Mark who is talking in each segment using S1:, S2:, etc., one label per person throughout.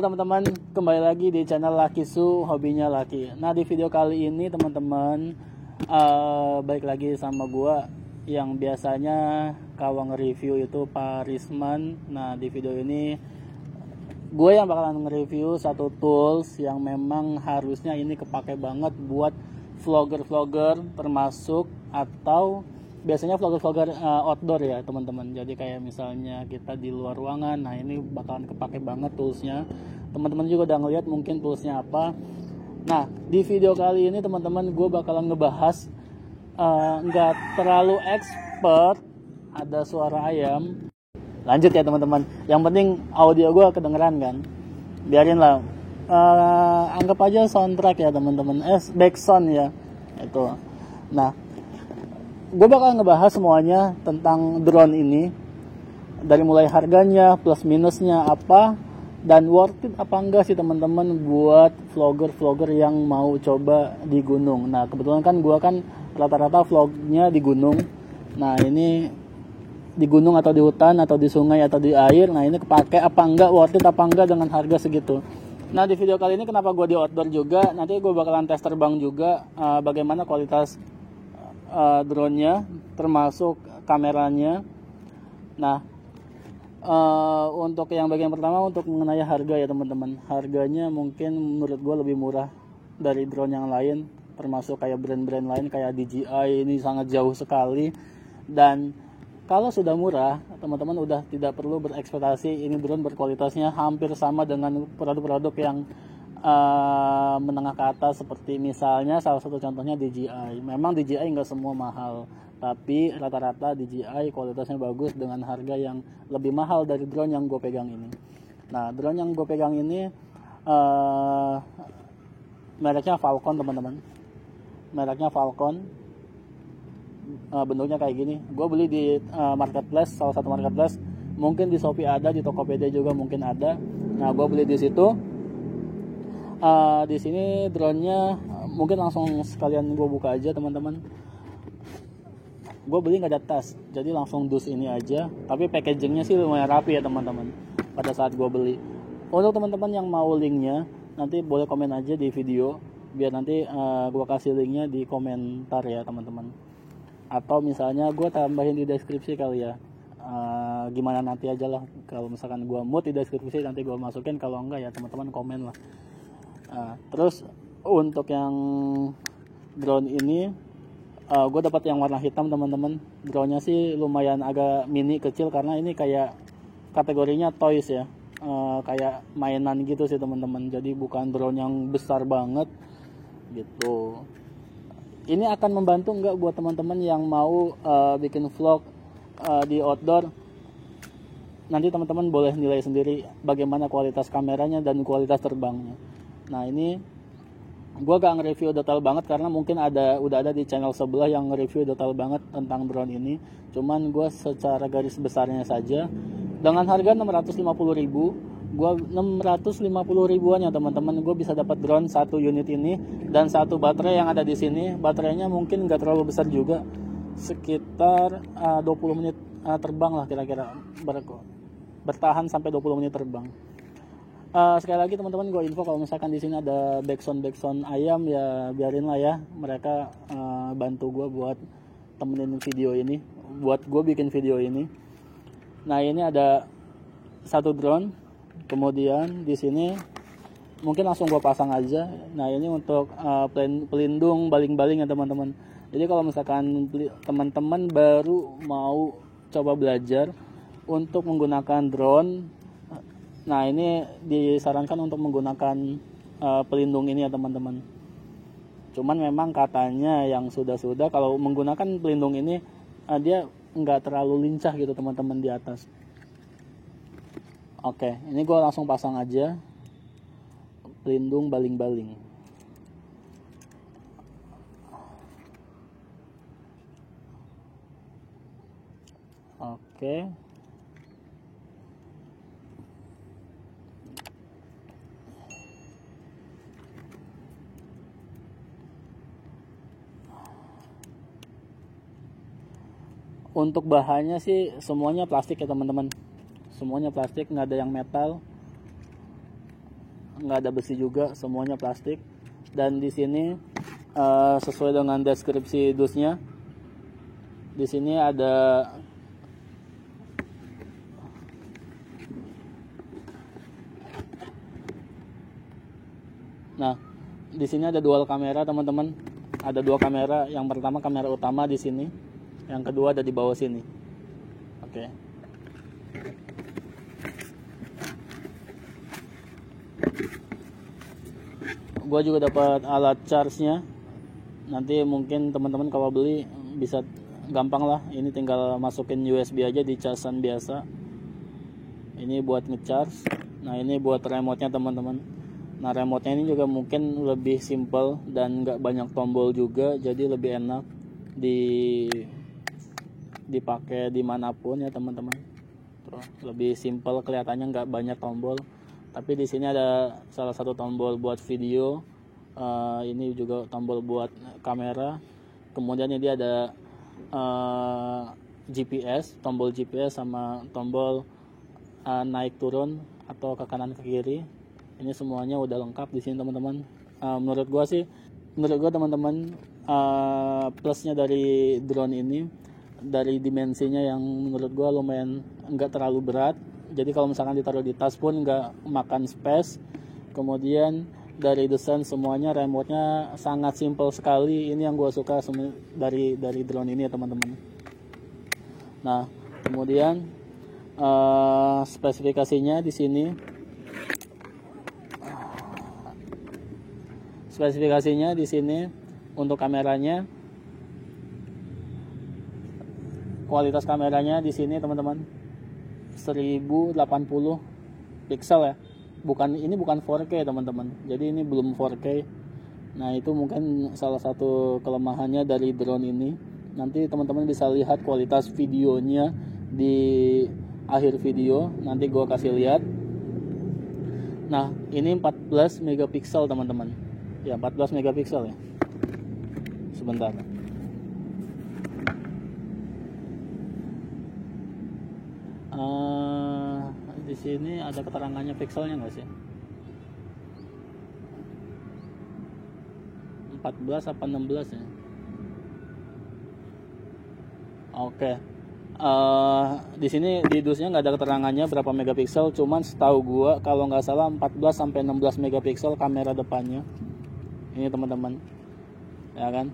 S1: teman-teman, kembali lagi di channel Laki Su, hobinya Laki. Nah, di video kali ini teman-teman balik lagi sama gua yang biasanya kawang review itu Pak Risman. Nah, di video ini gue yang bakalan nge-review satu tools yang memang harusnya ini kepake banget buat vlogger-vlogger termasuk, atau biasanya vlogger-vlogger outdoor ya teman-teman. Jadi kayak misalnya kita di luar ruangan, nah ini bakalan kepake banget toolsnya. Teman-teman juga udah ngeliat mungkin toolsnya apa. Nah, di video kali ini teman-teman gue bakalan ngebahas nggak terlalu expert, ada suara ayam. Lanjut ya teman-teman, yang penting audio gue kedengeran kan, biarin lah. Anggap aja soundtrack ya teman-teman, back sound ya itu. Nah, gue bakal ngebahas semuanya tentang drone ini, dari mulai harganya, plus minusnya apa, dan worth it apa enggak sih teman-teman buat vlogger-vlogger yang mau coba di gunung. Nah, kebetulan kan gue kan rata-rata vlognya di gunung. Nah, ini di gunung atau di hutan atau di sungai atau di air. Nah, ini kepake apa enggak, worth it apa enggak dengan harga segitu. Nah, di video kali ini kenapa gue di outdoor juga, nanti gue bakalan tes terbang juga, bagaimana kualitas drone-nya termasuk kameranya. Nah, untuk yang bagian pertama, untuk mengenai harga ya teman-teman. Harganya mungkin menurut gue lebih murah dari drone yang lain, termasuk kayak brand-brand lain kayak DJI, ini sangat jauh sekali. Dan kalau sudah murah, teman-teman udah tidak perlu berekspektasi ini drone berkualitasnya hampir sama dengan produk-produk yang menengah ke atas, seperti misalnya salah satu contohnya DJI. Memang DJI nggak semua mahal, tapi rata-rata DJI kualitasnya bagus dengan harga yang lebih mahal dari drone yang gue pegang ini. Nah, drone yang gue pegang ini mereknya Falcon teman-teman. Mereknya Falcon. Bentuknya kayak gini. Gue beli di marketplace, salah satu marketplace. Mungkin di Shopee ada, di Tokopedia juga mungkin ada. Nah, gue beli di situ. Di sini drone-nya mungkin langsung sekalian gue buka aja teman-teman. Gue beli nggak ada tas, jadi langsung dus ini aja. Tapi packagingnya sih lumayan rapi ya teman-teman. Pada saat gue beli. Untuk teman-teman yang mau linknya, nanti boleh komen aja di video, biar nanti gue kasih linknya di komentar ya teman-teman. Atau misalnya gue tambahin di deskripsi kali ya. Gimana nanti aja lah, kalau misalkan gue mood di deskripsi nanti gue masukin, kalau enggak ya teman-teman komen lah. Terus untuk yang drone ini gue dapat yang warna hitam teman-teman. Drone nya sih lumayan agak mini kecil, karena ini kayak kategorinya toys ya, kayak mainan gitu sih teman-teman. Jadi bukan drone yang besar banget gitu. Ini akan membantu nggak buat teman-teman yang mau bikin vlog di outdoor? Nanti teman-teman boleh nilai sendiri bagaimana kualitas kameranya dan kualitas terbangnya. Nah, ini gue gak nge-review detail banget karena mungkin udah ada di channel sebelah yang nge-review detail banget tentang drone ini. Cuman gue secara garis besarnya saja, dengan harga 650.000, gue 650 ribuan ya teman-teman, gue bisa dapat drone satu unit ini dan satu baterai yang ada di sini. Baterainya mungkin nggak terlalu besar juga, sekitar 20 menit terbang lah kira-kira, bertahan sampai 20 menit terbang. Sekali lagi teman-teman, gue info kalau misalkan di sini ada backsound ayam, ya biarin lah ya, mereka bantu gue buat temenin video ini, buat gue bikin video ini. Nah, ini ada satu drone. Kemudian di sini mungkin langsung gue pasang aja. Nah, ini untuk pelindung baling-baling ya teman-teman. Jadi kalau misalkan teman-teman baru mau coba belajar untuk menggunakan drone, nah ini disarankan untuk menggunakan pelindung ini ya teman-teman. Cuman memang katanya yang sudah kalau menggunakan pelindung ini dia nggak terlalu lincah gitu teman-teman di atas. Oke, ini gue langsung pasang aja pelindung baling-baling. Oke. Untuk bahannya sih semuanya plastik ya teman-teman. Semuanya plastik, nggak ada yang metal. nggak ada besi juga, semuanya plastik. Dan di sini sesuai dengan deskripsi dusnya, di sini ada di sini ada dual kamera teman-teman. Ada 2 kamera. Yang pertama kamera utama di sini, yang kedua ada di bawah sini. Oke. Gua juga dapat alat charge-nya. Nanti mungkin teman-teman kalau beli bisa gampang lah. Ini tinggal masukin USB aja di casan biasa. Ini buat ngecharge. Nah, ini buat remote-nya teman-teman. Nah, remote-nya ini juga mungkin lebih simple dan nggak banyak tombol juga, jadi lebih enak dipakai dimanapun ya teman-teman. Terus lebih simple, kelihatannya nggak banyak tombol. Tapi di sini ada salah satu tombol buat video, ini juga tombol buat kamera. Kemudian ini ada GPS, tombol GPS sama tombol naik turun atau ke kanan ke kiri. Ini semuanya udah lengkap di sini teman-teman. Menurut gua teman-teman, plusnya dari drone ini dari dimensinya yang menurut gua lumayan nggak terlalu berat. Jadi kalau misalkan ditaruh di tas pun nggak makan space. Kemudian dari desain semuanya, remote-nya sangat simple sekali. Ini yang gua suka dari drone ini ya teman-teman. Nah, kemudian spesifikasinya di sini. Spesifikasinya di sini untuk kameranya, kualitas kameranya di sini teman-teman 1080 pixel ya. Ini bukan 4K teman-teman. Jadi ini belum 4K. Nah, itu mungkin salah satu kelemahannya dari drone ini. Nanti teman-teman bisa lihat kualitas videonya di akhir video. Nanti gua kasih lihat. Nah, ini 14 megapiksel teman-teman. Ya, 14 megapiksel ya. Sebentar. Di sini ada keterangannya pikselnya nggak sih? 14 apa 16 ya? Oke. Di sini di dusnya nggak ada keterangannya berapa megapiksel, cuman setahu gua kalau nggak salah 14 sampai 16 megapiksel kamera depannya. Ini teman-teman, ya kan?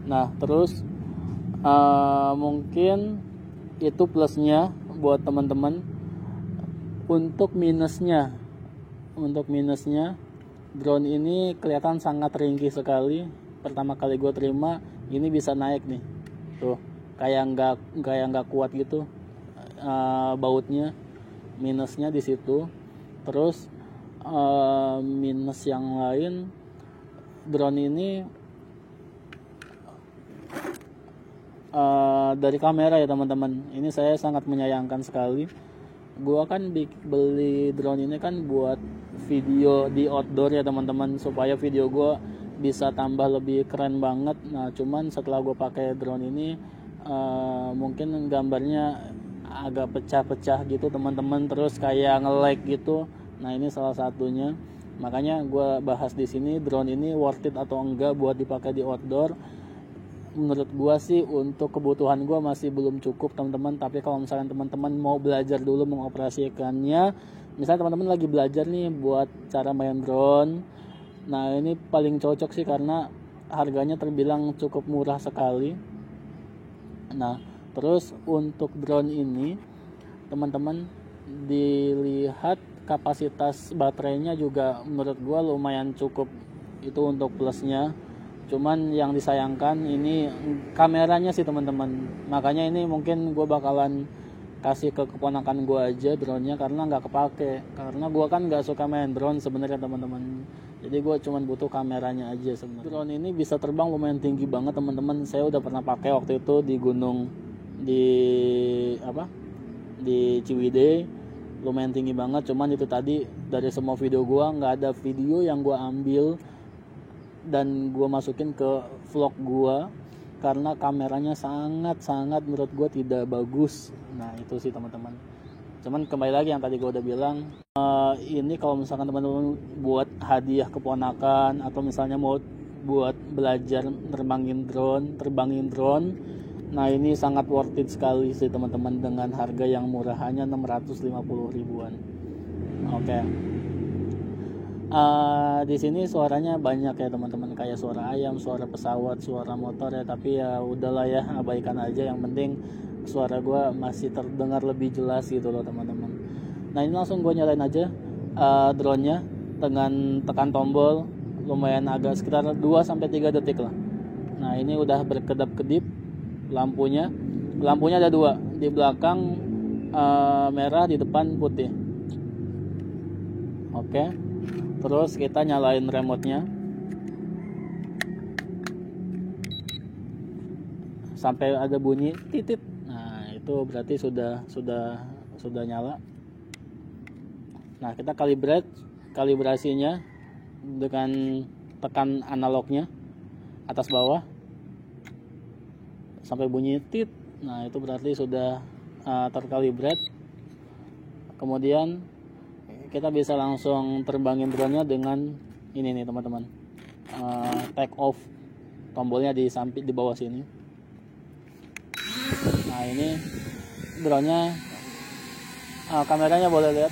S1: Nah, terus mungkin itu plusnya buat teman-teman. Untuk minusnya, drone ini kelihatan sangat ringkih sekali. Pertama kali gue terima, ini bisa naik nih, tuh kayak nggak kuat gitu bautnya. Minusnya di situ. Terus minus yang lain, drone ini dari kamera ya teman-teman, ini saya sangat menyayangkan sekali. Gua kan beli drone ini kan buat video di outdoor ya teman-teman, supaya video gua bisa tambah lebih keren banget. Nah, cuman setelah gua pakai drone ini mungkin gambarnya agak pecah-pecah gitu teman-teman, terus kayak nge-lag gitu. Nah, ini salah satunya. Makanya gue bahas di sini, drone ini worth it atau enggak buat dipakai di outdoor. Menurut gue sih untuk kebutuhan gue masih belum cukup teman-teman. Tapi kalau misalnya teman-teman mau belajar dulu mengoperasikannya, misalnya teman-teman lagi belajar nih buat cara main drone, nah ini paling cocok sih karena harganya terbilang cukup murah sekali. Nah, terus untuk drone ini teman-teman dilihat kapasitas baterainya juga menurut gua lumayan cukup, itu untuk plusnya. Cuman yang disayangkan ini kameranya sih teman-teman. Makanya ini mungkin gua bakalan kasih ke keponakan gua aja drone-nya karena nggak kepake. Karena gua kan nggak suka main drone sebenarnya teman-teman. Jadi gua cuman butuh kameranya aja sebenarnya. Drone ini bisa terbang lumayan tinggi banget teman-teman. Saya udah pernah pakai waktu itu di gunung di Ciwidey. Lumayan tinggi banget, cuman itu tadi dari semua video gua nggak ada video yang gua ambil dan gua masukin ke vlog gua karena kameranya sangat menurut gua tidak bagus. Nah, itu sih teman-teman. Cuman kembali lagi yang tadi gue udah bilang, ini kalau misalkan teman-teman buat hadiah keponakan atau misalnya mau buat belajar terbangin drone, nah ini sangat worth it sekali sih teman-teman, dengan harga yang murah, hanya 650 ribuan. Oke. Di sini suaranya banyak ya teman-teman, kayak suara ayam, suara pesawat, suara motor ya, tapi ya udahlah ya, abaikan aja, yang penting suara gue masih terdengar lebih jelas gitu loh teman-teman. Nah ini langsung gue nyalain aja drone-nya dengan tekan tombol, lumayan agak sekitar 2-3 detik lah. Nah ini udah berkedap-kedip lampunya ada 2, di belakang merah, di depan putih. Oke. Terus kita nyalain remote-nya sampai ada bunyi titit. Nah, itu berarti sudah nyala. Nah, kita kalibrasinya dengan tekan analognya atas bawah sampai bunyi tit. Nah, itu berarti sudah terkalibrat. Kemudian kita bisa langsung terbangin drone-nya dengan ini nih teman-teman, take off, tombolnya di samping di bawah sini. Nah ini drone-nya, kameranya boleh lihat.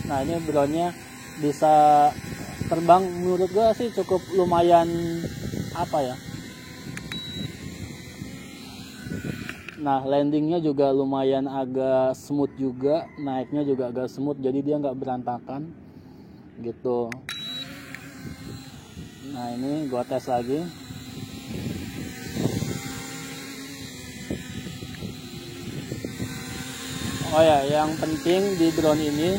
S1: Nah ini drone-nya bisa terbang, menurut gue sih cukup lumayan apa ya. Nah landingnya juga lumayan agak smooth juga, naiknya juga agak smooth, jadi dia nggak berantakan gitu. Nah ini gua tes lagi. Oh ya, yang penting di drone ini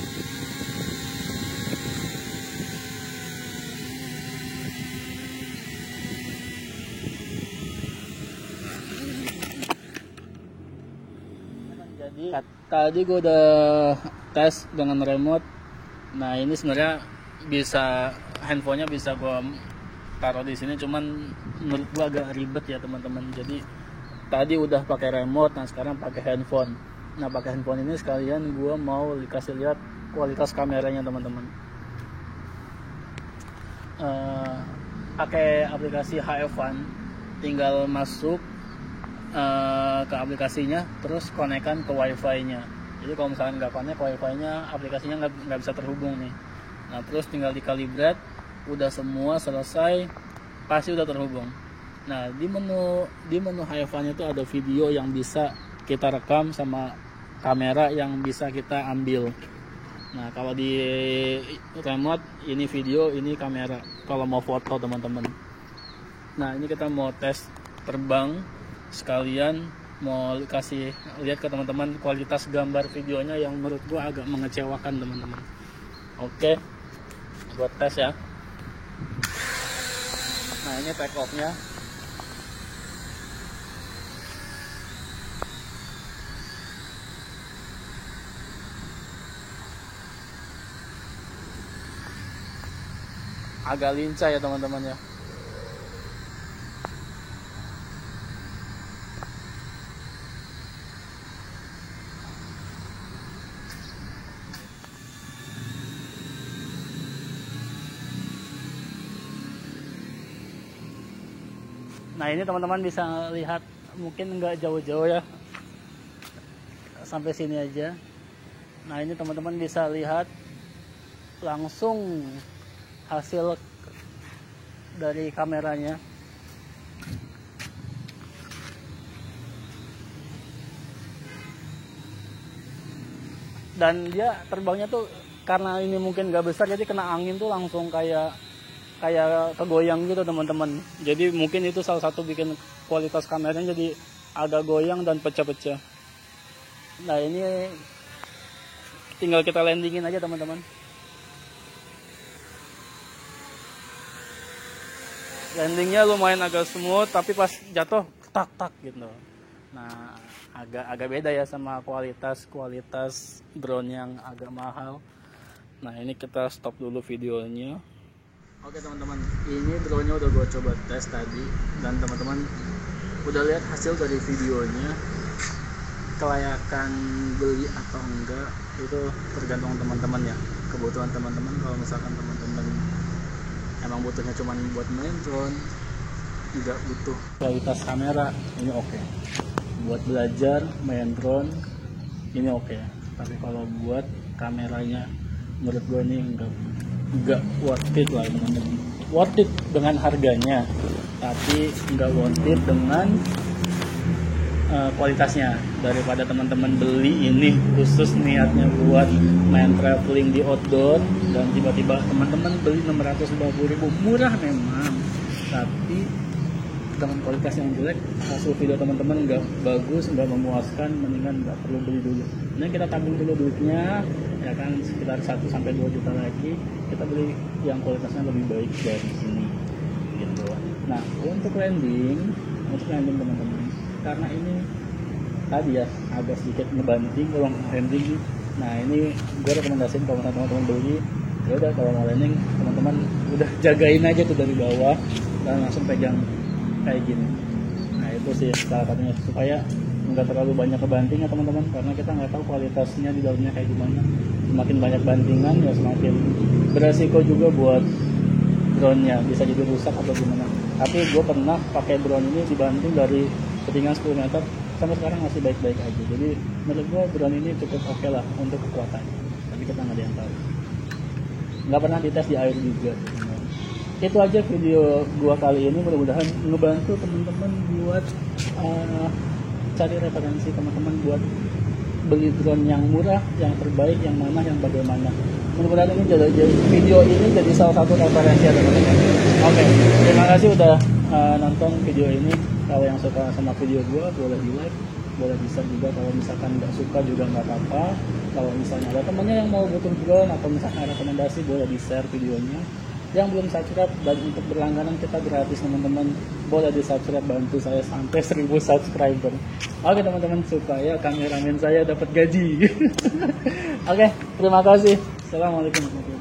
S1: tadi gue udah tes dengan remote. Nah ini sebenarnya bisa, handphonenya bisa gue taruh di sini, cuman menurut gue agak ribet ya teman-teman. Jadi tadi udah pakai remote, nah sekarang pakai handphone. Nah pakai handphone ini sekalian gue mau dikasih lihat kualitas kameranya teman-teman. Pakai aplikasi HF1, tinggal masuk ke aplikasinya, terus konekkan ke wifi-nya. Jadi kalau misalkan nggak konek ke wifi-nya, aplikasinya nggak bisa terhubung nih. Nah terus tinggal dikalibrat, udah semua selesai, pasti udah terhubung. Nah di menu HF1 itu ada video yang bisa kita rekam sama kamera yang bisa kita ambil. Nah kalau di remote ini video, ini kamera kalau mau foto teman-teman. Nah ini kita mau tes terbang, sekalian mau kasih lihat ke teman-teman kualitas gambar videonya yang menurut gua agak mengecewakan teman-teman. Oke, buat tes ya. Nah ini take off nya. Agak lincah ya teman-teman ya. Nah ini teman-teman bisa lihat, mungkin nggak jauh-jauh ya, sampai sini aja. Nah ini teman-teman bisa lihat langsung hasil dari kameranya. Dan dia terbangnya tuh karena ini mungkin nggak besar, jadi kena angin tuh langsung kayak kegoyang gitu teman-teman. Jadi mungkin itu salah satu bikin kualitas kameranya jadi agak goyang dan pecah-pecah. Nah ini tinggal kita landingin aja teman-teman. Landingnya lumayan agak smooth, tapi pas jatuh tak gitu. Nah agak beda ya sama kualitas drone yang agak mahal. Nah ini kita stop dulu videonya. Oke teman-teman, ini drone-nya udah gue coba tes tadi, dan teman-teman udah lihat hasil dari videonya, kelayakan beli atau enggak. itu tergantung teman-teman ya, kebutuhan teman-teman. Kalau misalkan teman-teman emang butuhnya cuma buat main drone, nggak butuh kualitas kamera, ini oke. Buat belajar main drone ini oke. Tapi kalau buat kameranya menurut gue ini nggak worth it lah teman-teman. Worth it dengan harganya, tapi nggak worth it dengan kualitasnya. Daripada teman-teman beli ini khusus niatnya buat main traveling di outdoor dan tiba-tiba teman-teman beli 650.000, murah memang, tapi dengan kualitas yang jelek, hasil video teman-teman nggak bagus, nggak memuaskan, mendingan nggak perlu beli dulu. Ini kita tabung dulu duitnya, ya kan, sekitar 1-2 juta lagi, kita beli yang kualitasnya lebih baik dari sini, gitu. Nah, untuk landing teman-teman, karena ini tadi ya agak sedikit ngebanting kalau landing. Nah, ini gue rekomendasiin kalau teman-teman beli, ya udah kalau mau landing teman-teman udah jagain aja tuh dari bawah dan langsung pegang kayak gini. Nah, itu sih salah satunya supaya nggak terlalu banyak kebanting ya teman-teman, karena kita nggak tahu kualitasnya di dalamnya kayak gimana. Semakin banyak bantingan ya semakin beresiko juga buat drone-nya, bisa jadi rusak atau gimana. Tapi gue pernah pakai drone ini dibanting dari ketinggian 10 meter sampai sekarang masih baik-baik aja. Jadi menurut gue drone ini cukup oke lah untuk kekuatannya, tapi kita nggak ada yang tahu, nggak pernah dites di air juga. Itu aja video gua kali ini, mudah-mudahan ngebantu teman-teman buat cari referensi teman-teman buat beli drone yang murah, yang terbaik, yang mana, yang bagaimana. Mudah-mudahan ini jadi video ini jadi salah satu referensi ya teman-teman. Oke, terima kasih udah nonton video ini. Kalau yang suka sama video gua boleh di like, boleh di share juga. Kalau misalkan nggak suka juga nggak apa-apa. Kalau misalnya ada temannya yang mau butuh drone atau misalkan rekomendasi, boleh di share videonya. Yang belum subscribe, dan untuk berlangganan kita gratis teman-teman, boleh di subscribe, bantu saya sampai 1000 subscriber. Oke teman-teman, supaya kameramen saya dapat gaji. Oke, terima kasih. Assalamualaikum warahmatullahi wabarakatuh.